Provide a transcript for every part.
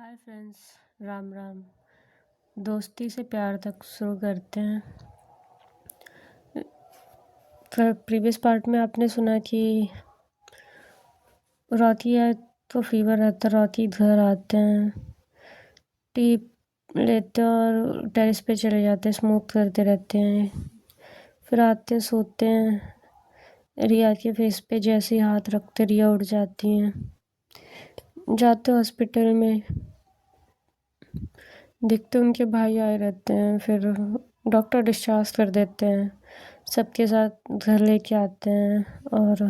Hi friends, Ram Ram. दोस्ती से प्यार तक शुरू करते हैं। प्रीवियस पार्ट में आपने सुना कि रॉकी है तो फीवर रहता, रॉकी घर आते हैं, टी लेते हैं और टेरेस पे चले जाते हैं, स्मोक करते रहते हैं। फिर आते हैं, सोते हैं। रिया के फेस पे जैसे ही हाथ रखते रिया उठ जाती हैं। जाते हॉस्पिटल में, दिखते उनके भाई आए रहते हैं। फिर डॉक्टर डिस्चार्ज कर देते हैं, सबके साथ घर लेके आते हैं। और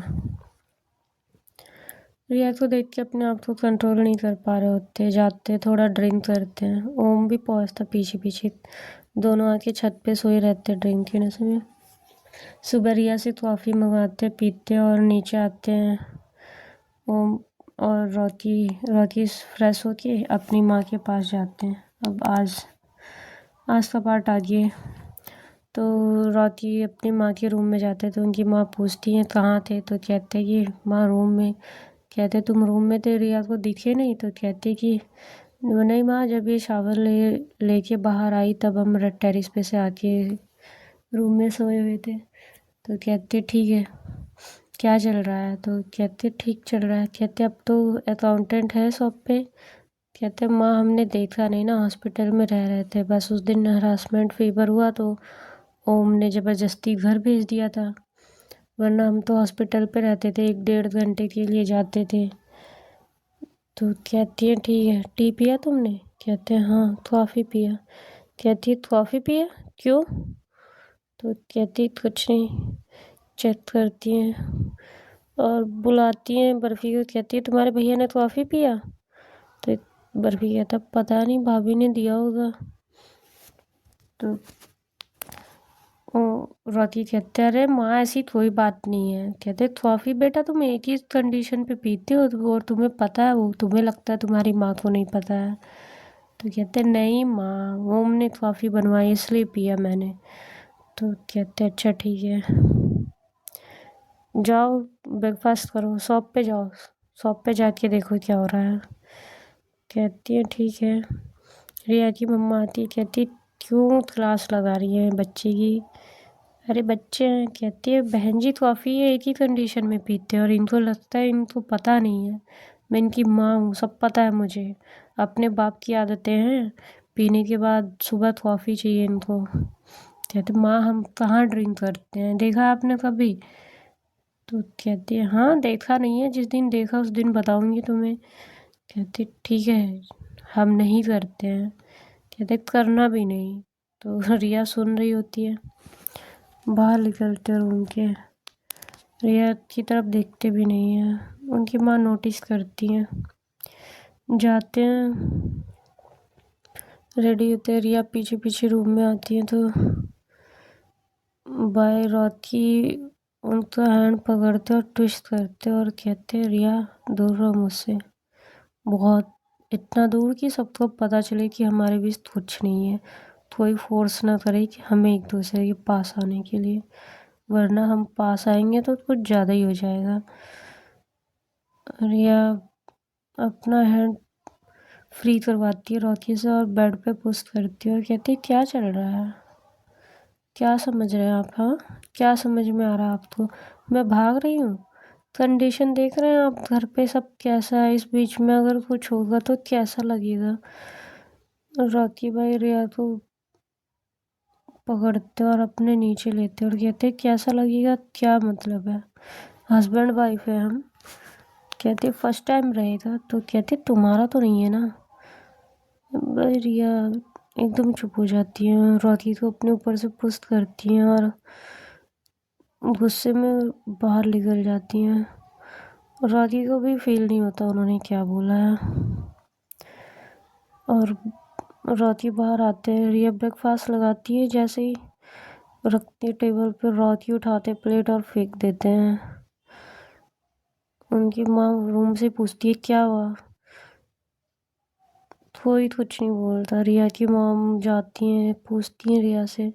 रिया को देख के अपने आप को कंट्रोल नहीं कर पा रहे होते, जाते थोड़ा ड्रिंक करते हैं। ओम भी पहुंचता पीछे पीछे, दोनों आके छत पे सोए रहते ड्रिंक के नशे में। सुबह रिया से कॉफ़ी मंगाते, पीते और नीचे आते हैं। ओम और रॉकी फ्रेश होके अपनी माँ के पास जाते हैं। अब आज का पार्ट आ गया। तो रॉकी अपनी माँ के रूम में जाते तो उनकी माँ पूछती है कहाँ थे, तो कहते कि माँ रूम में। कहते तुम रूम में थे, रिया को दिखे नहीं? तो कहते कि नहीं माँ, जब ये शावर लेके बाहर आई तब हम टेरिस पे से आके रूम में सोए हुए थे। तो कहते ठीक है, क्या चल रहा है? तो कहते ठीक चल रहा है। कहते अब तो अकाउंटेंट है शॉप पे। कहते माँ हमने देखा नहीं ना, हॉस्पिटल में रह रहे थे, बस उस दिन हरासमेंट फीवर हुआ तो ओम ने ज़बरदस्ती घर भेज दिया था, वरना हम तो हॉस्पिटल पे रहते थे, 1-1.5 घंटे के लिए जाते थे। तो कहती है ठीक है, टी पिया तुमने? कहते हैं हाँ, कॉफ़ी पिया। कहती है कॉफ़ी पिया, क्यों? तो कहती कुछ नहीं। चेक करती हैं और बुलाती हैं बर्फ़ी को। कहती है तुम्हारे भैया ने कॉफ़ी पिया? तो बर्फ़ी कहता पता नहीं, भाभी ने दिया होगा। तो रॉकी कहते अरे माँ ऐसी कोई बात नहीं है। कहते कॉफ़ी बेटा तुम एक ही कंडीशन पे पीते हो और तुम्हें पता है, वो तुम्हें लगता है तुम्हारी माँ को नहीं पता है। तो कहते नहीं माँ, ओम ने कॉफ़ी बनवाई इसलिए पिया मैंने। तो कहते अच्छा ठीक है, जाओ ब्रेकफास्ट करो, शॉप पे जाओ, शॉप पे जाके देखो क्या हो रहा है। कहती है ठीक है। रिया की मम्मा आती, कहती क्यों क्लास लगा रही है बच्चे की? अरे बच्चे हैं। कहती है बहन जी कॉफ़ी एक ही कंडीशन में पीते हैं और इनको लगता है इनको पता नहीं है, मैं इनकी माँ हूँ, सब पता है मुझे। अपने बाप की आदतें हैं, पीने के बाद सुबह कॉफ़ी चाहिए इनको। कहते माँ हम कहाँ ड्रिंक करते हैं, देखा आपने कभी? तो कहती है हाँ देखा नहीं है, जिस दिन देखा उस दिन बताऊँगी तुम्हें। कहती ठीक है, हम नहीं करते हैं। कहते करना भी नहीं। तो रिया सुन रही होती है। बाहर निकलते रूम के, रिया की तरफ देखते भी नहीं है। उनकी माँ नोटिस करती है, जाते हैं, रेडी होते हैं। रिया पीछे पीछे रूम में आती है तो बाय रॉकी उनका हैंड पकड़ते और ट्विस्ट करते और कहते रिया दूर रहो मुझसे, बहुत इतना दूर कि सबको पता चले कि हमारे बीच कुछ नहीं है। कोई फोर्स ना करे कि हमें एक दूसरे के पास आने के लिए, वरना हम पास आएंगे तो कुछ ज़्यादा ही हो जाएगा। रिया अपना हैंड फ्री करवाती है रॉकी से और बेड पे पुश करती है और कहती है क्या चल रहा है, क्या समझ रहे हैं आप? हाँ, क्या समझ में आ रहा है आपको? मैं भाग रही हूँ? कंडीशन देख रहे हैं आप, घर पे सब कैसा है, इस बीच में अगर कुछ होगा तो कैसा लगेगा? रॉकी भाई रिया को पकड़ते और अपने नीचे लेते और कहते कैसा लगेगा, क्या मतलब है? हस्बैंड वाइफ है हम। कहते फर्स्ट टाइम रहेगा। तो कहते तुम्हारा तो नहीं है ना। भाई रिया एकदम चुप हो जाती है, रॉकी को अपने ऊपर से पुश करती हैं और गुस्से में बाहर निकल जाती हैं। रॉकी को भी फील नहीं होता उन्होंने क्या बोला है। और रॉकी बाहर आते हैं, रिया ब्रेकफास्ट लगाती है, जैसे ही रखती है टेबल पर, रॉकी उठाते प्लेट और फेंक देते हैं। उनकी माँ रूम से पूछती है क्या हुआ? कोई कुछ नहीं बोलता। रिया की मॉम जाती हैं, पूछती हैं रिया से,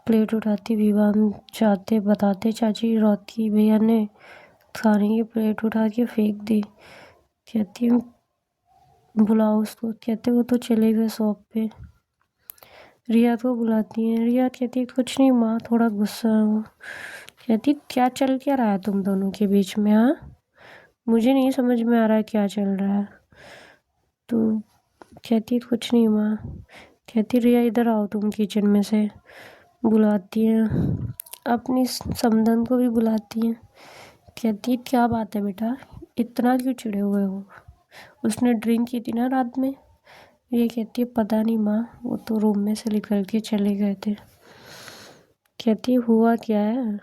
प्लेट उठाती विवान जाते बताते चाची रॉकी भैया ने खाने की प्लेट उठा के फेंक दी। कहती हूँ बुलाओ उसको। कहते वो तो चले गए शॉप पे। रिया को बुलाती है। रिया कहती कुछ नहीं माँ, थोड़ा गुस्सा है वो। कहती क्या चल क्या रहा है तुम दोनों के बीच में? हाँ, मुझे नहीं समझ में आ रहा है क्या चल रहा है। तो कहती कुछ नहीं माँ। कहती रिया इधर आओ तुम किचन में से। बुलाती है। अपनी समधन को भी बुलाती है। कहती क्या बात है बेटा, इतना क्यों चिढ़े हुए हो? उसने ड्रिंक की थी ना रात में। ये कहती है पता नहीं माँ, वो तो रूम में से निकल के चले गए थे। कहती हुआ क्या है,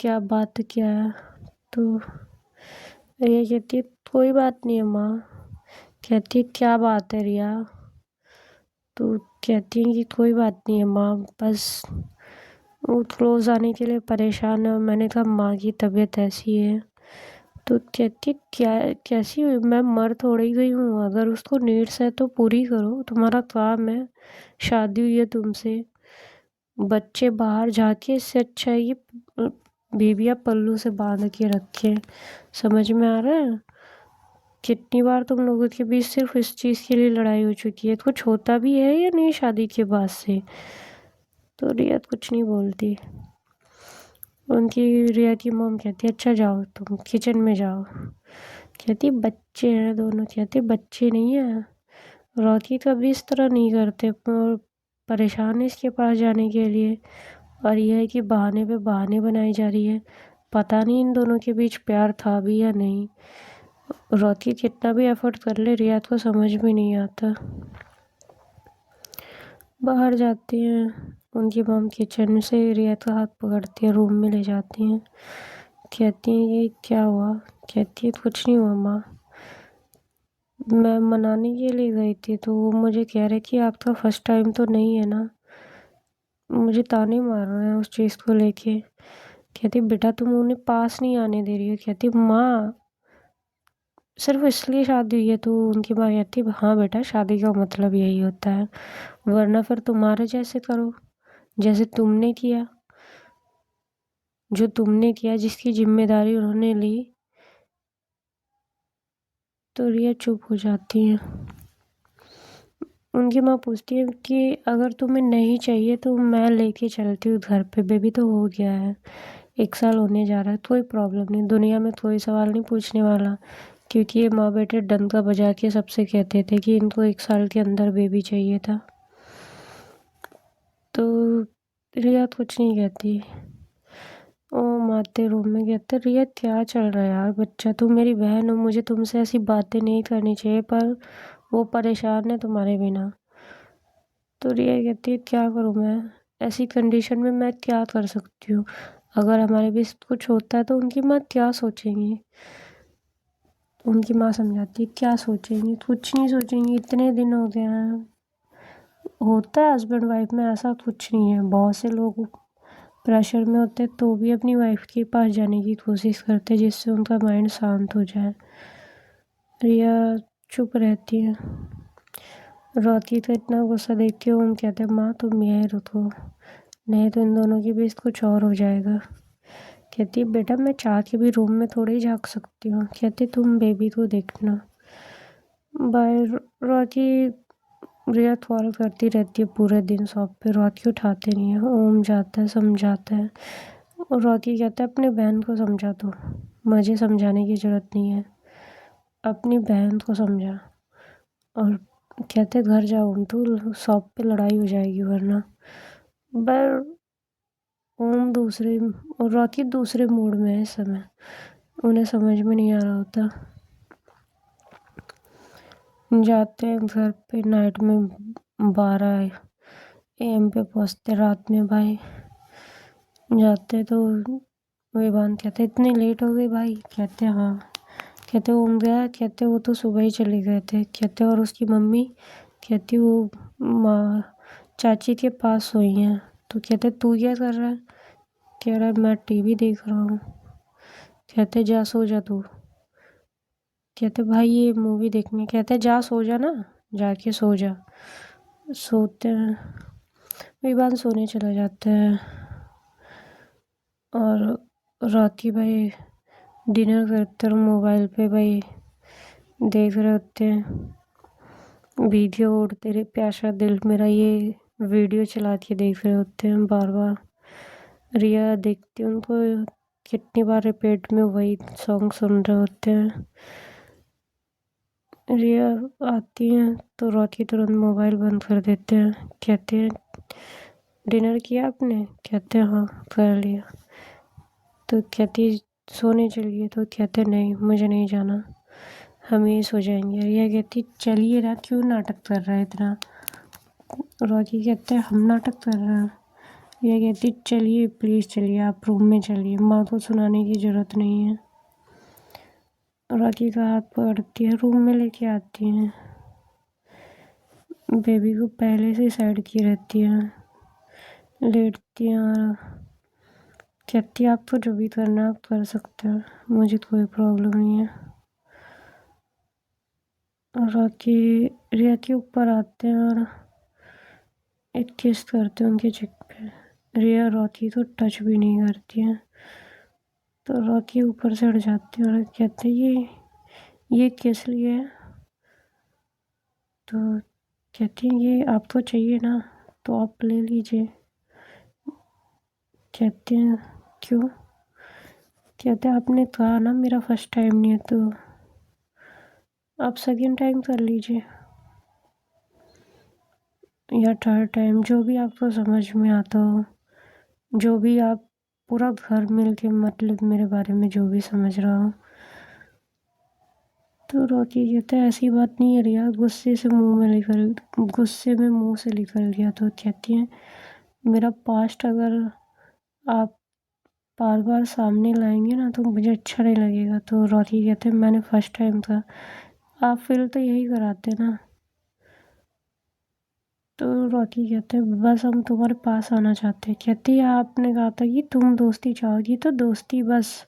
क्या बात क्या है? तो रिया कहती है कोई बात नहीं है माँ। कहती है क्या बात है रिया? तो कहती है कि कोई बात नहीं है माँ, बस वो क्लोज आने के लिए परेशान है। मैंने कहा माँ की तबीयत ऐसी है। तो कहती क्या, कैसी हुई? मैं मर थोड़ी गई हूँ, अगर उसको नीड्स है तो पूरी करो, तुम्हारा काम है। शादी हुई है तुमसे, बच्चे बाहर जाके, इससे अच्छा है कि बेबिया पल्लू से बांध के रखे। समझ में आ रहा है? कितनी बार तुम लोगों के बीच सिर्फ इस चीज़ के लिए लड़ाई हो चुकी है। कुछ होता भी है या नहीं शादी के बाद से? तो रिया कुछ नहीं बोलती। उनकी रिया की मॉम कहती है अच्छा जाओ तुम किचन में जाओ। कहती बच्चे हैं दोनों। कहती बच्चे नहीं है, रॉकी कभी इस तरह नहीं करते, और परेशान है इसके पास जाने के लिए। और यह है कि बहाने पे बहाने बनाई जा रही है। पता नहीं इन दोनों के बीच प्यार था भी या नहीं। रॉकी कितना भी एफर्ट कर ले, रियात को समझ में नहीं आता। बाहर जाती हैं। उनकी मॉम किचन से रियात का हाथ पकड़ती है, रूम में ले जाती हैं। कहती हैं ये क्या हुआ? कहती है कुछ नहीं हुआ माँ, मैं मनाने के लिए गई थी तो वो मुझे कह रहे कि आपका फर्स्ट टाइम तो नहीं है ना। मुझे ताने मार रहे हैं उस चीज़ को लेके। कहती बेटा तुम उन्हें पास नहीं आने दे रही हो। कहती माँ सिर्फ इसलिए शादी हुई है? तो उनकी माँ कहती हाँ बेटा, शादी का मतलब यही होता है, वरना फिर तुम्हारे जैसे करो, जैसे तुमने किया, जो तुमने किया, जिसकी जिम्मेदारी उन्होंने ली। तो रिया चुप हो जाती है। उनकी माँ पूछती है कि अगर तुम्हें नहीं चाहिए तो मैं लेके चलती हूँ घर पे, बेबी तो हो गया है, 1 साल होने जा रहा है, कोई प्रॉब्लम नहीं, दुनिया में कोई सवाल नहीं पूछने वाला। क्योंकि ये माँ बेटे डंका बजा के सबसे कहते थे कि इनको 1 साल के अंदर बेबी चाहिए था। तो रिया कुछ नहीं कहती। ओ माते रूम में कहते रिया क्या चल रहा है यार, बच्चा तू मेरी बहन हो, मुझे तुमसे ऐसी बातें नहीं करनी चाहिए, पर वो परेशान है तुम्हारे बिना। तो रिया कहती है क्या करूँ मैं, ऐसी कंडीशन में मैं क्या कर सकती हूँ? अगर हमारे बीच कुछ होता है तो उनकी माँ क्या सोचेंगी? उनकी माँ समझाती है क्या सोचेंगी, कुछ नहीं सोचेंगी, इतने दिन हो गए हैं। होता है हस्बैंड वाइफ में, ऐसा कुछ नहीं है। बहुत से लोग प्रेशर में होते तो भी अपनी वाइफ के पास जाने की कोशिश करते जिससे उनका माइंड शांत हो जाए। रिया चुप रहती है। रोती तो इतना गुस्सा देखती है। ओम कहते हैं माँ तुम यहीं रुको, नहीं तो इन दोनों के बीच कुछ और हो जाएगा। कहती है बेटा मैं चाह के भी रूम में थोड़ी झाँक सकती हूँ। कहती तुम बेबी को देखना। बाय। रॉकी। रिया कॉल करती रहती है पूरे दिन शॉप पे, रॉकी उठाते नहीं है। ओम जाता है समझाता है, और रॉकी कहता है अपने बहन को समझा दो, मुझे समझाने की ज़रूरत नहीं है, अपनी बहन को समझा। और कहते घर जाओ ओम, तो शॉप पे लड़ाई हो जाएगी वरना। पर ओम दूसरे और रॉकी दूसरे मूड में है इस समय, उन्हें समझ में नहीं आ रहा होता। जाते हैं घर पे नाइट में, 12 AM पे पहुँचते रात में भाई। जाते तो विवान कहते इतनी लेट हो गई भाई? कहते हाँ। कहते ओम गया? कहते वो तो सुबह ही चले गए थे। कहते और उसकी मम्मी? कहती वो माँ चाची के पास सोई हैं। तो कहते तू क्या कर रहा है? कह रहा है मैं टीवी देख रहा हूँ। कहते जा सो जा तू। कहते भाई ये मूवी देखनी। कहते जा सो जा ना, जाके सो जा। सोते हैं। विवान सोने चला जाता है। और रात भाई डिनर करते और मोबाइल पे भाई देख रहे होते हैं। वीडियो और तेरे प्यासा दिल मेरा ये वीडियो चला के देख रहे होते हैं बार बार। रिया देखती है उनको, कितनी बार रिपीट में वही सॉन्ग सुन रहे होते हैं। रिया आती हैं तो रोती तुरंत मोबाइल बंद कर देते हैं। कहते हैं डिनर किया आपने? कहते हैं हाँ कर लिया। तो कहती सोने चलिए, तो कहते नहीं मुझे नहीं जाना, हम ही सो जाएंगे। रिया कहती चलिए ना, क्यों नाटक कर रहा है इतना? रॉकी कहते हैं हम नाटक कर रहे हैं। रिया कहती चलिए प्लीज़ चलिए, आप रूम में चलिए, माँ को सुनाने की ज़रूरत नहीं है। रॉकी का हाथ पकड़ती है, रूम में लेके आती हैं। बेबी को पहले से साइड की रहती है, लेटती हैं और कहती है आपको जो भी करना है आप कर सकते हो, मुझे तो कोई प्रॉब्लम नहीं है। रॉकी रिया के ऊपर आते हैं और एक किस करते हैं उनके चिक पे। रिया रॉकी को टच भी नहीं करती है। तो रॉकी ऊपर चढ़ जाते हैं और कहते हैं ये किस लिए है? तो कहती हैं ये आपको चाहिए ना, तो आप ले लीजिए। कहते हैं क्यों? कहते हैं आपने कहा ना मेरा फर्स्ट टाइम नहीं है, तो आप सेकेंड टाइम कर लीजिए या थर्ड टाइम, जो भी आपको समझ में आता हो, जो भी आप पूरा घर मिल के मतलब मेरे बारे में जो भी समझ रहा हो। तो रॉकी कहता है ऐसी बात नहीं है रिया, गुस्से में मुंह से निकल गया। तो कहती है मेरा पास्ट अगर आप बार बार सामने लाएंगे ना तो मुझे अच्छा नहीं लगेगा। तो रॉकी कहते हैं मैंने फर्स्ट टाइम था, आप फील तो यही कराते ना। तो रॉकी कहते हैं बस हम तुम्हारे पास आना चाहते हैं। कहती है आपने कहा था कि तुम दोस्ती चाहोगी तो दोस्ती बस,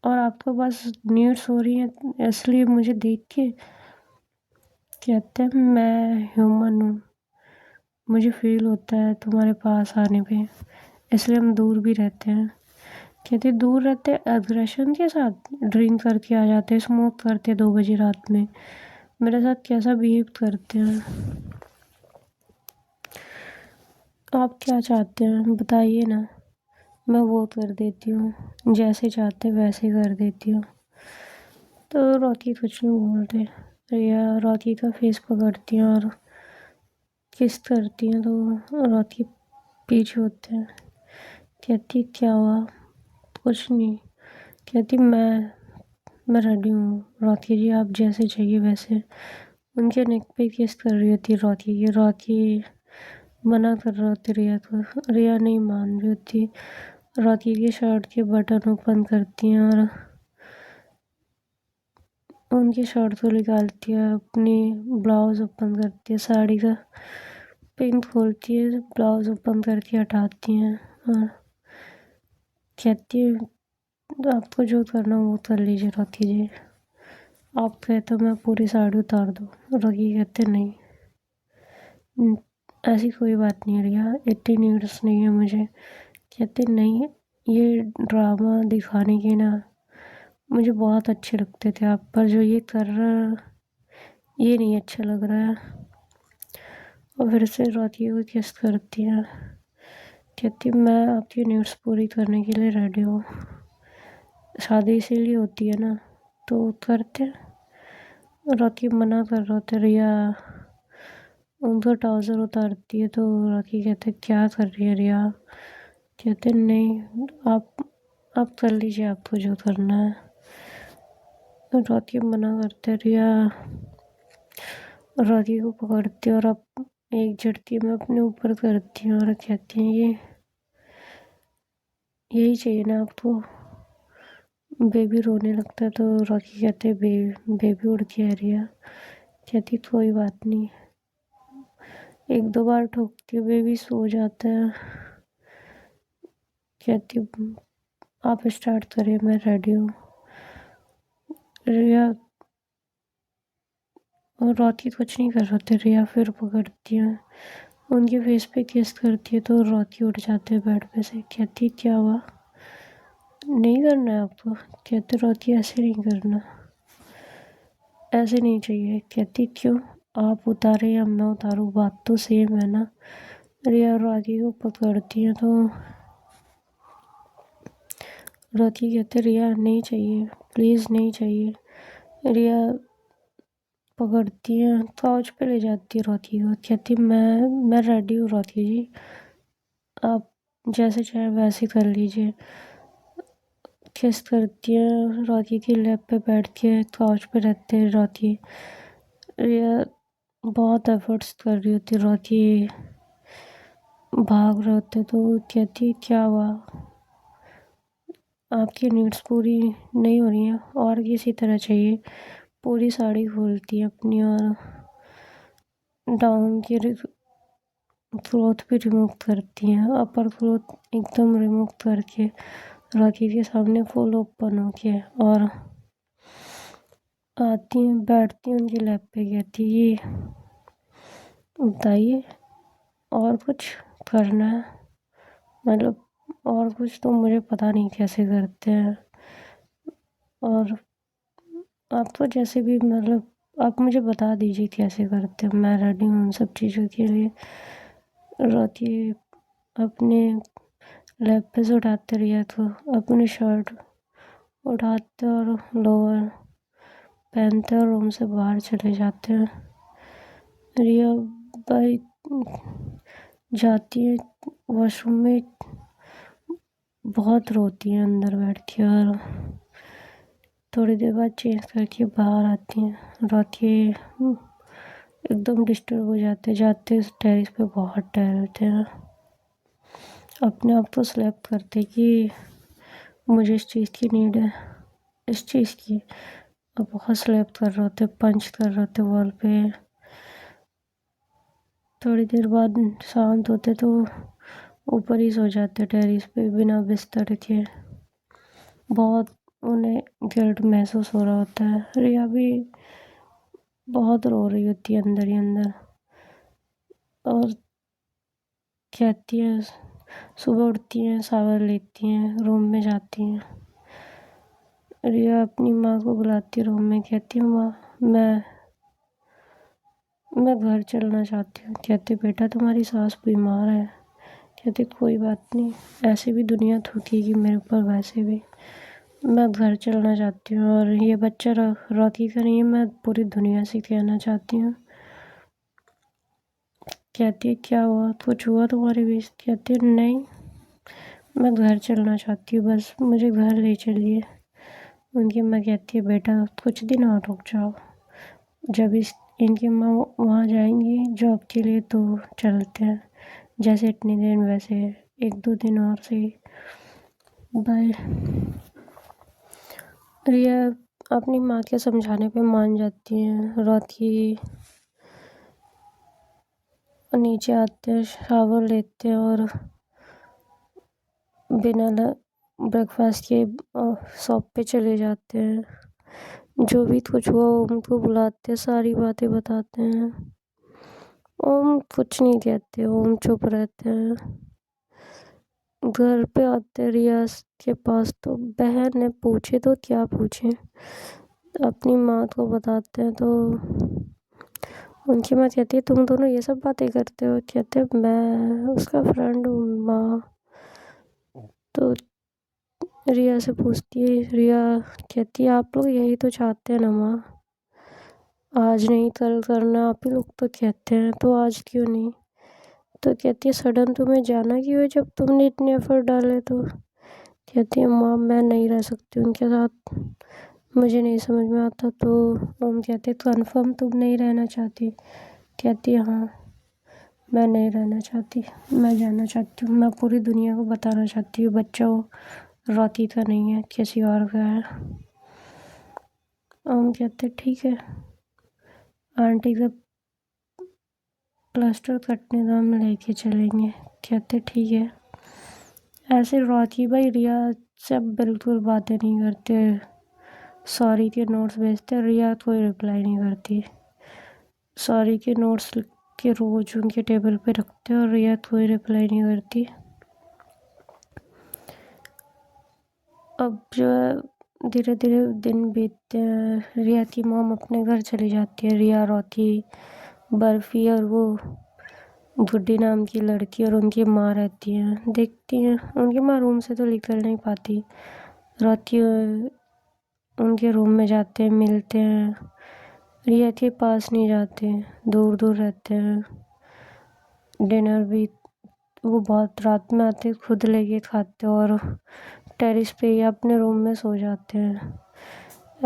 और आपको बस नीड्स हो रही है इसलिए मुझे देख के। कहते हैं मैं ह्यूमन हूँ, मुझे फील होता है तुम्हारे पास आने पे, इसलिए हम दूर भी रहते हैं। कहते दूर रहते एग्रेशन के साथ, ड्रिंक करके आ जाते, स्मोक करते 2 बजे रात में, मेरे साथ कैसा बिहेव करते हैं? आप क्या चाहते हैं बताइए ना, मैं वो कर देती हूँ, जैसे चाहते वैसे कर देती हूँ। तो रॉकी कुछ नहीं बोलते। रिया रॉकी का फेस पकड़ती हैं और किस करती हैं। तो रॉकी पीछे होते हैं। कहती क्या हुआ? कुछ नहीं। कहती मैं रेडी हूँ रॉकी जी, आप जैसे चाहिए वैसे। उनके नेक पे किस कर रही होती रॉकी की। रॉकी मना कर रहा होती रिया को, रिया नहीं मान रही होती। रॉकी की शर्ट के बटन ओपन करती हैं और उनकी शर्ट को निकालती है, अपनी ब्लाउज ओपन करती है, साड़ी का पिन खोलती है, ब्लाउज ओपन करके हटाती हैं और कहती है आपको जो करना हो वो कर लीजिए रॉकी जी, आप कहे तो मैं पूरी साड़ी उतार दूँ। रॉकी कहते नहीं, ऐसी कोई बात नहीं है रिया, इतनी नीड्स नहीं है मुझे। कहते नहीं, ये ड्रामा दिखाने के ना मुझे बहुत अच्छे लगते थे आप, पर जो ये कर रहा ये नहीं अच्छा लग रहा है। और फिर से रॉकी को किस करती है। कहती मैं आपकी नीड्स पूरी करने के लिए रेडी हूँ, शादी इसीलिए होती है ना, तो करते हैं। रॉकी मना कर रहा था। रिया उनका ट्राउज़र उतारती है तो रॉकी कहते क्या कर रही है रिया? कहते नहीं आप कर लीजिए, आपको जो करना है। तो रॉकी मना करते। रिया रॉकी को पकड़ती है और अब एक झटके में अपने ऊपर करती है और कहती हैं ये यही चाहिए ना आपको? बेबी रोने लगता है तो रॉकी कहते बेबी उड़ के आ रिया। कहती कोई बात नहीं, 1-2 बार ठोकती है, बेबी सो जाता है। कहती आप स्टार्ट करिए मैं रेडी हूँ। रिया और रॉकी कुछ नहीं कर रहे थे। रिया फिर पकड़ती है, उनके फेस पे किस करती है तो रॉकी उठ जाते हैं बेड पे से। कहती क्या हुआ, नहीं करना है आपको? कहते रॉकी ऐसे नहीं करना, ऐसे नहीं चाहिए। कहती क्यों, आप उतारे या मैं उतारूँ, बात तो सेम है ना। रिया राखी को पकड़ती है तो राखी कहते रिया नहीं चाहिए, प्लीज़ नहीं चाहिए। रिया पकड़ती है, काउच पे ले जाती है राखी को, कहती मैं रेडी हूँ राखी जी, आप जैसे चाहे वैसे कर लीजिए। किस करती है राखी की लैब पे बैठ के, काउच पे रहते हैं राखी। रिया बहुत एफर्ट्स कर रही होती, राखी भाग रहे होते तो कहती क्या हुआ, आपकी नीड्स पूरी नहीं हो रही हैं और किसी तरह चाहिए। पूरी साड़ी खोलती है अपनी और डाउन की क्लॉथ भी रिमूव करती हैं, अपर क्लॉथ एकदम रिमूव करके राखी के सामने फुल ओपन हो के और आती हैं, बैठती हैं उनकी लैब पे, कहती ये बताइए और कुछ करना है, मतलब और कुछ तो मुझे पता नहीं कैसे करते हैं, और आप तो जैसे भी मतलब आप मुझे बता दीजिए कैसे करते हैं, मैं रेडी हूँ उन सब चीज़ों के लिए। राखी अपने लैब पे से उठाते रिया तो अपनी शर्ट उठाते और लोअर पहनते और रूम से बाहर चले जाते हैं। रिया भाई जाती है वॉशरूम में, बहुत रोती है अंदर बैठ के और थोड़ी देर बाद चेंज करके बाहर आती हैं। राखी एकदम डिस्टर्ब हो जाते टेरिस पे बहुत टहलते हैं, अपने आप को स्लैप करते कि मुझे इस चीज़ की नीड है, इस चीज़ की, और बहुत स्लैप कर रहे होते, पंच कर रहे होते वॉल पे। थोड़ी देर बाद शांत होते तो ऊपर ही सो जाते टेरिस पे बिना बिस्तर के। बहुत उन्हें गिल्ट महसूस हो रहा होता है। रिया भी बहुत रो रही होती है अंदर ही अंदर और कहती है, सुबह उठती हैं, शावर लेती हैं, रूम में जाती हैं। रिया अपनी माँ को बुलाती है रूम में, कहती है माँ मैं घर चलना चाहती हूँ। कहती बेटा तुम्हारी सास बीमार है। कहती कोई बात नहीं, ऐसे भी दुनिया थूकेगी मेरे ऊपर, वैसे भी मैं घर चलना चाहती हूँ और ये बच्चा राखी का नहीं है, मैं पूरी दुनिया से कहना चाहती हूँ। कहती है क्या हुआ, कुछ हुआ तुम्हारे बीच? कहती है नहीं, मैं घर चलना चाहती हूँ, बस मुझे घर ले चलिए। उनकी माँ कहती है बेटा कुछ दिन और रुक जाओ, जब इनकी माँ वहाँ जाएंगी जॉब के लिए तो चलते हैं, जैसे इतने दिन वैसे 1-2 दिन और सही। बाय। रिया अपनी माँ के समझाने पे मान जाती हैं। राखी नीचे आते हैं, शावर लेते हैं और बिना ब्रेकफास्ट के शॉप पे चले जाते हैं। जो भी कुछ हुआ उनको बुलाते हैं, सारी बातें बताते हैं। ओम कुछ नहीं कहते, ओम चुप रहते हैं। घर पे आते रियाज के पास तो बहन ने पूछे तो क्या पूछे, अपनी माँ को बताते हैं तो उनकी माँ कहती है तुम दोनों ये सब बातें करते हो? कहते मैं उसका फ्रेंड हूँ माँ। तो रिया से पूछती है, रिया कहती है आप लोग यही तो चाहते हैं ना माँ, आज नहीं कल करना आप ही लोग तो कहते हैं, तो आज क्यों नहीं? तो कहती है सडन तुम्हें जाना क्यों है जब तुमने इतने एफर्ट डाले तो? कहती है माँ मैं नहीं रह सकती उनके साथ, मुझे नहीं समझ में आता। तो हम कहते कन्फर्म तुम नहीं रहना चाहती? कहती है हाँ मैं नहीं रहना चाहती, मैं जाना चाहती हूँ, मैं पूरी दुनिया को बताना चाहती हूँ बच्चा वो राखी का नहीं है, किसी और का है। हम कहते ठीक है आंटी का प्लास्टर कटने दो हम लेके चलेंगे। कहते ठीक है। ऐसे राखी भाई रिया से बिल्कुल बातें नहीं करते, सॉरी के नोट्स भेजते, रिया कोई रिप्लाई नहीं करती। सॉरी के नोट्स लिख के रोज उनके टेबल पे रखते और रिया कोई रिप्लाई नहीं करती। अब जो है धीरे धीरे दिन बीतते हैं, रिया की मॉम अपने घर चली जाती है। रिया राखी बर्फ़ी और वो गुड्डी नाम की लड़की और उनकी माँ रहती हैं, देखती हैं। उनकी माँ रूम से तो निकल नहीं पाती, राती उनके रूम में जाते हैं, मिलते हैं। रिया के पास नहीं जाते, दूर दूर रहते हैं। डिनर भी वो बहुत रात में आते, खुद लेके खाते और टेरेस पे ही अपने रूम में सो जाते हैं।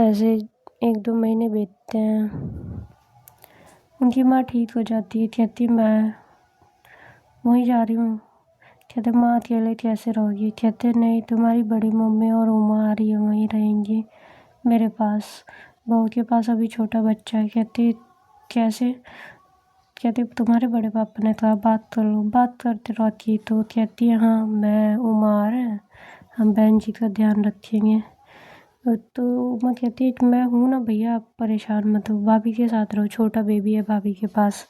ऐसे 1-2 महीने बीतते हैं। उनकी माँ ठीक हो जाती है, कहती मैं वहीं जा रही हूँ। कहते माँ अकेले कैसे रहोगी? कहते नहीं, तुम्हारी बड़ी मम्मी और उमा आ रही है, वहीं रहेंगी मेरे पास। बहू के पास अभी छोटा बच्चा है। कहती कैसे? कहती तुम्हारे बड़े पापा ने कहा बात कर लो। बात करते रहती तो कहती है हाँ मैं उमा आ रहे हैं, हम बहन जी का ध्यान रखेंगे। तो उमा कहती है कि मैं हूँ ना भैया, आप परेशान मत हो, भाभी के साथ रहो, छोटा बेबी है भाभी के पास,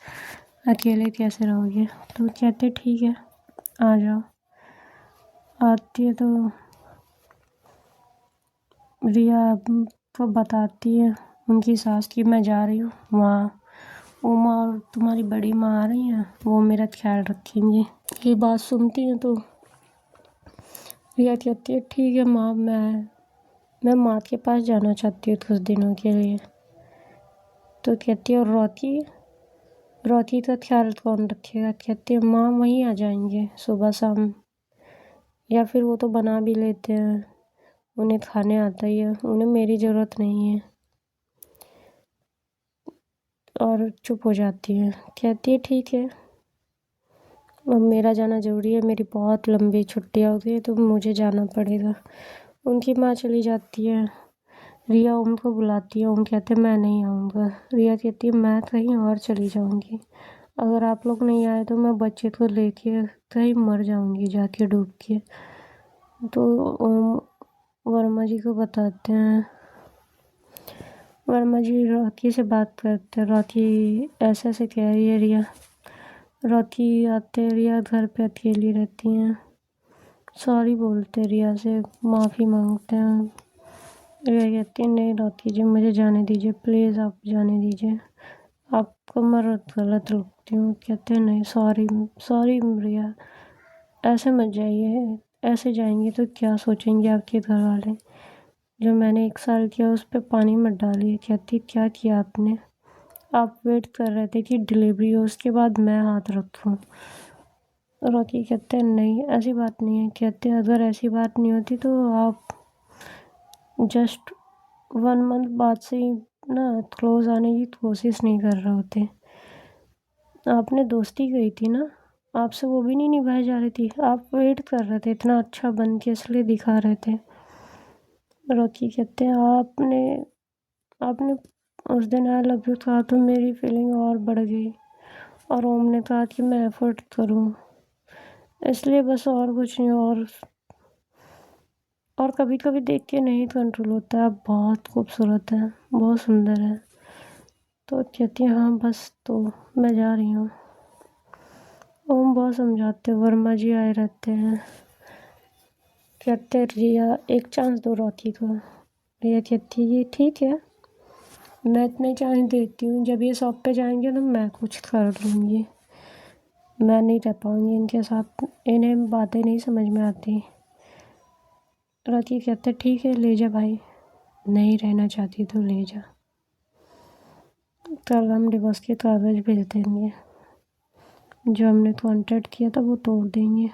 अकेले कैसे रहोगे? तो कहते ठीक है आ जाओ। आती है तो रिया को बताती है उनकी सास की मैं जा रही हूँ वहाँ, उमा और तुम्हारी बड़ी माँ आ रही हैं, वो मेरा ख्याल रखेंगी। ये बात सुनती हैं तो रिया कहती है ठीक है माँ, मैं माँ के पास जाना चाहती हूँ कुछ दिनों के लिए। तो कहती है और रोती रोती का ख्याल कौन रखेगा? कहती है माँ वहीं आ जाएंगे सुबह शाम, या फिर वो तो बना भी लेते हैं, उन्हें खाने आता ही है, उन्हें मेरी ज़रूरत नहीं है। और चुप हो जाती है, कहती है ठीक है अब मेरा जाना ज़रूरी है, मेरी बहुत लंबी छुट्टियाँ हो गई तो मुझे जाना पड़ेगा। उनकी माँ चली जाती है। रिया ओम को बुलाती है, ओम कहते मैं नहीं आऊँगा। रिया कहती है मैं कहीं और चली जाऊँगी, अगर आप लोग नहीं आए तो मैं बच्चे को लेके कहीं मर जाऊँगी जाके डूब के। तो ओम वर्मा जी को बताते हैं। वर्मा जी रॉकी से बात करते हैं, रॉकी ऐसे ऐसे कह रही है रिया। रॉकी आते रिया घर पे अकेली रहती हैं, सॉरी बोलते रिया से, माफ़ी मांगते हैं। रिया कहती है नहीं रॉकी जी मुझे जाने दीजिए, प्लीज़ आप जाने दीजिए, आपको मैं गलत लगती हूँ। कहते हैं नहीं सॉरी सॉरी रिया, ऐसे मत जाइए, ऐसे जाएंगे तो क्या सोचेंगे आपके घर वाले? जो मैंने 1 साल किया उस पर पानी मत डालिए। कहती क्या किया आपने? आप वेट कर रहे थे कि डिलीवरी हो उसके बाद मैं हाथ रखूं। रॉकी कहते हैं नहीं ऐसी बात नहीं है। कहते अगर ऐसी बात नहीं होती तो आप जस्ट 1 मंथ बाद से ही ना क्लोज आने की कोशिश नहीं कर रहे होते। आपने दोस्ती कही थी ना, आपसे वो भी नहीं निभाई जा रही थी, आप वेट कर रहे थे, इतना अच्छा बन के इसलिए दिखा रहे थे। रॉकी कहते हैं आपने आपने उस दिन आई लव यू कहा तो मेरी फीलिंग और बढ़ गई, और ओम ने कहा कि मैं एफर्ट करूं, इसलिए बस और कुछ नहीं। और कभी कभी देख के नहीं कंट्रोल होता है, आप बहुत खूबसूरत हैं, बहुत सुंदर है। तो कहती है हाँ बस, तो मैं जा रही हूँ। ओम बहुत समझाते, वर्मा जी आए रहते हैं। कहते रिया एक चांस दो रॉकी को। रिया कहती है ठीक है मैं इतने चांस देती हूँ, जब ये शॉप पे जाएंगे तो मैं कुछ कर लूँगी, मैं नहीं रह पाऊँगी इनके साथ, इन्हें बातें नहीं समझ में आती। रॉकी कहते ठीक है ले जा भाई, नहीं रहना चाहती तो ले जा, कल हम डिवोर्स के कागज भेज देंगे, जो हमने कॉन्ट्रैक्ट किया था वो तोड़ देंगे।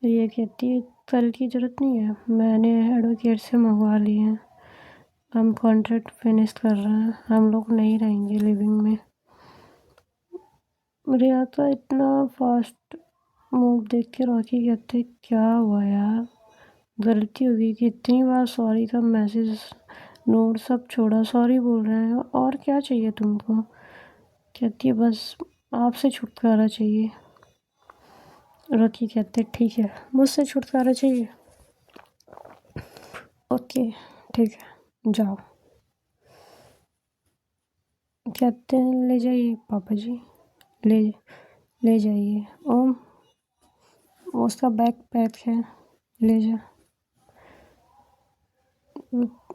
ये कहती है कल की ज़रूरत नहीं है, मैंने एडवोकेट से मंगवा लिए हैं, हम कॉन्ट्रैक्ट फिनिश कर रहे हैं, हम लोग नहीं रहेंगे लिविंग में। रिया का इतना फास्ट मूव देख के रॉकी कहते क्या हुआ यार, गलती हो गई कि इतनी बार सॉरी का मैसेज नोट सब छोड़ा, सॉरी बोल रहे हैं, और क्या चाहिए तुमको? कहती है बस आपसे छुटकारा चाहिए। रॉकी कहते ठीक है मुझसे छुटकारा चाहिए, ओके ठीक है जाओ। कहते हैं ले जाइए पापा जी, ले ले जाइए ओम, उसका बैग पैक है, ले जा।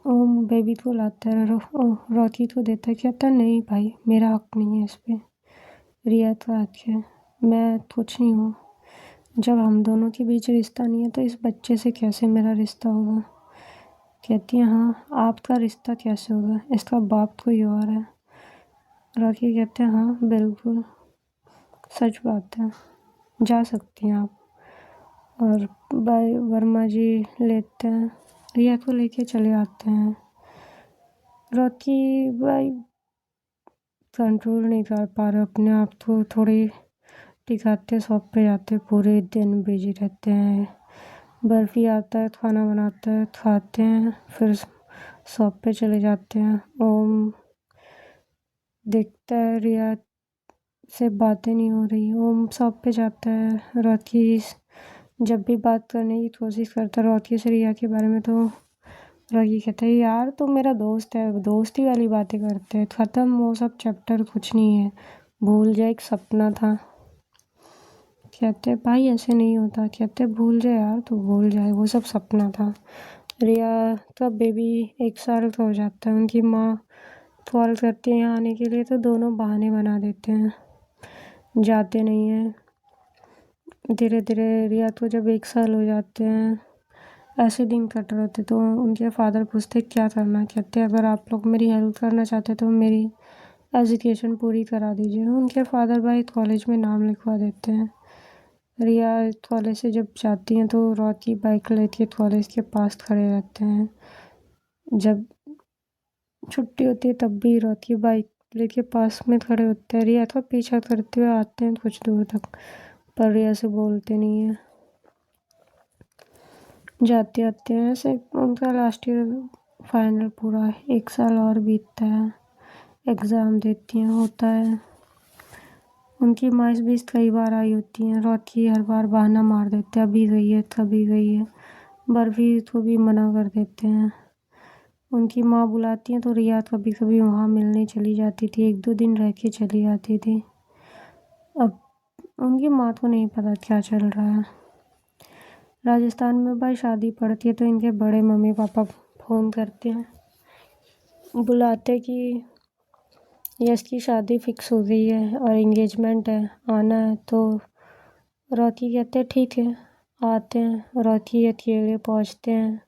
ओम बेबी को लाता है, रोती तो देता है, कहता नहीं भाई मेरा हक नहीं है इस पे। रिया तो आती है, मैं कुछ नहीं हूँ, जब हम दोनों के बीच रिश्ता नहीं है तो इस बच्चे से कैसे मेरा रिश्ता होगा। कहती है हाँ आपका रिश्ता कैसे होगा, इसका बाप कोई और है। रॉकी कहते हैं हाँ बिल्कुल सच बात है, जा सकती हैं आप। और भाई वर्मा जी लेते हैं, रिया को लेके चले आते हैं। रॉकी भाई कंट्रोल नहीं कर पा रहे अपने आप को, थोड़ी टिकाते शॉप पे जाते, पूरे दिन बिजी रहते हैं। बर्फी आता है, खाना बनाता है, खाते हैं, फिर शॉप पे चले जाते हैं। ओम देखता है रिया से बातें नहीं हो रही, ओम शॉप पे जाता है। रॉकी जब भी बात करने की कोशिश करता है रॉकी से रिया के बारे में, तो रॉकी कहता है यार तू मेरा दोस्त है, दोस्ती वाली बातें करते हैं, ख़त्म वो सब चैप्टर, कुछ नहीं है, भूल जा एक सपना था। कहते भाई ऐसे नहीं होता, कहते भूल जाए यार तू, भूल जाए वो सब सपना था। रिया का बेबी 1 साल का हो जाता है, उनकी माँ कॉल करती है यहाँ आने के लिए, तो दोनों बहाने बना देते हैं, जाते नहीं हैं। धीरे धीरे रिया को जब 1 साल हो जाते हैं, ऐसे दिन कट रहे थे, तो उनके फादर पूछते क्या करना। कहते अगर आप लोग मेरी हेल्प करना चाहते तो मेरी एजुकेशन पूरी करा दीजिए। उनके फादर भाई कॉलेज में नाम लिखवा देते हैं। रिया कॉलेज से जब जाती हैं तो रॉकी बाइक लेके कॉलेज के पास खड़े रहते हैं। जब छुट्टी होती है तब भी रॉकी बाइक लेके पास में खड़े होते हैं। रिया का पीछा करते हुए आते हैं कुछ दूर तक, पर रिया से बोलते नहीं है। जाते आते हैं, ऐसे उनका लास्ट ईयर फाइनल पूरा 1 साल और बीतता है, एग्ज़ाम देती हैं, होता है। उनकी माँ इस बीच कई बार आई होती हैं, रॉकी हर बार बहाना मार देते हैं, अभी गई है तभी गई है। बर्फी को भी मना कर देते हैं। उनकी माँ बुलाती हैं तो रिया कभी कभी वहाँ मिलने चली जाती थी, 1-2 दिन रह के चली आती थी। अब उनकी माँ को नहीं पता क्या चल रहा है। राजस्थान में भाई शादी पड़ती है तो इनके बड़े मम्मी पापा फ़ोन करते हैं, बुलाते कि यश की शादी फिक्स हो गई है और इंगेजमेंट है, आना है। तो रॉकी कहते हैं ठीक है आते हैं। रॉकी अकेले पहुंचते हैं,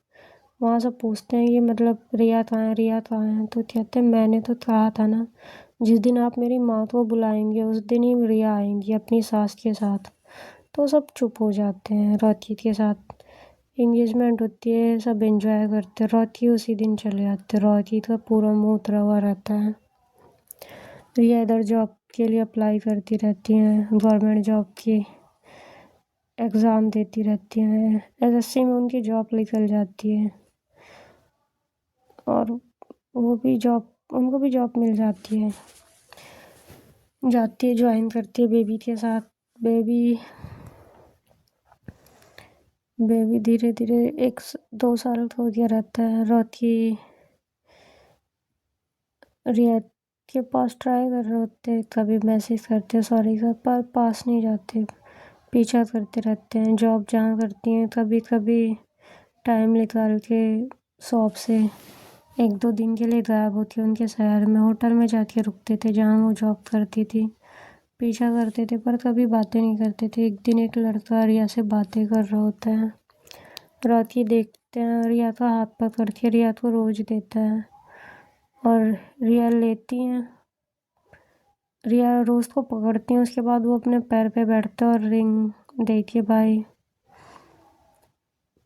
वहाँ सब पूछते हैं कि मतलब रिया कहाँ है, रिया कहाँ है। तो कहते हैं मैंने तो कहा था ना जिस दिन आप मेरी माँ को बुलाएंगे उस दिन ही रिया आएंगी अपनी सास के साथ। तो सब चुप हो जाते हैं। रॉकी के साथ इंगेजमेंट होती है, सब एंजॉय करते हैं। रॉकी उसी दिन चले जाते हैं, रॉकी का पूरा मुँह उतरा हुआ रहता है। रिया इधर जॉब के लिए अप्लाई करती रहती हैं, गवर्नमेंट जॉब की एग्ज़ाम देती रहती हैं। एसएससी में उनकी जॉब निकल जाती है और वो भी जॉब, उनको भी जॉब मिल जाती है। जाती है, ज्वाइन करती है बेबी के साथ। बेबी बेबी धीरे धीरे 1-2 साल का हो गया रहता है। रॉकी रिया के पास ट्राई कर रहे होते, कभी मैसेज करते सॉरी का, पर पास नहीं जाते, पीछा करते रहते हैं। जॉब जहाँ करती हैं कभी कभी टाइम निकाल के शॉप से 1-2 दिन के लिए गायब होती है, उनके शहर में होटल में जाके रुकते थे जहाँ वो जॉब करती थी। पीछा करते थे पर कभी बातें नहीं करते थे। एक दिन एक लड़का रिया से बातें कर रहा होता है, रॉकी देखते हैं, रिया का हाथ पकड़ के रिया को रोज देता है और रिया लेती हैं। रिया रोज को पकड़ती हैं, उसके बाद वो अपने पैर पे बैठता है और रिंग देखिए भाई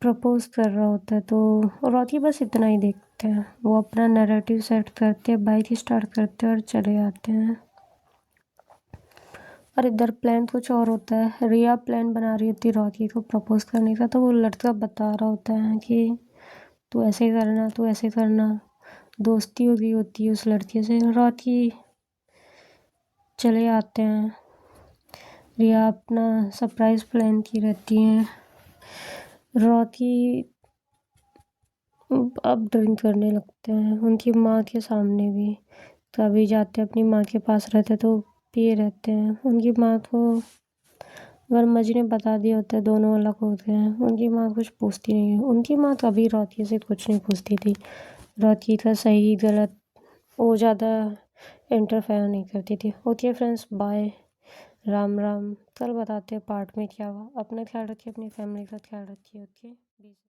प्रपोज कर रहा होता है। तो रॉकी बस इतना ही देखते हैं, वो अपना नैरेटिव सेट करते हैं, बाइक स्टार्ट करते हैं और चले आते हैं। और इधर प्लान कुछ और होता है, रिया प्लान बना रही होती है रॉकी को प्रपोज करने का, तो वो लड़का बता रहा होता है कि तू ऐसे करना, तू ऐसे करना। दोस्ती हो गई होती है उस लड़के से। रॉकी चले आते हैं, रिया अपना सरप्राइज प्लान की रहती हैं। रॉकी अब ड्रिंक करने लगते हैं उनकी माँ के सामने भी, कभी जाते अपनी माँ के पास रहते तो पिए रहते हैं। उनकी माँ को वर्मा जी ने बता दिया होता है दोनों अलग होते हैं, उनकी माँ कुछ पूछती नहीं है। उनकी माँ कभी रॉकी से कुछ नहीं पूछती थी, रहती था, सही गलत वो ज़्यादा इंटरफेयर नहीं करती थी। Okay friends, bye, Ram Ram. कल बताते हैं पार्ट में क्या हुआ। अपना ख्याल रखिए, अपनी फैमिली का ख्याल रखिए। ओके।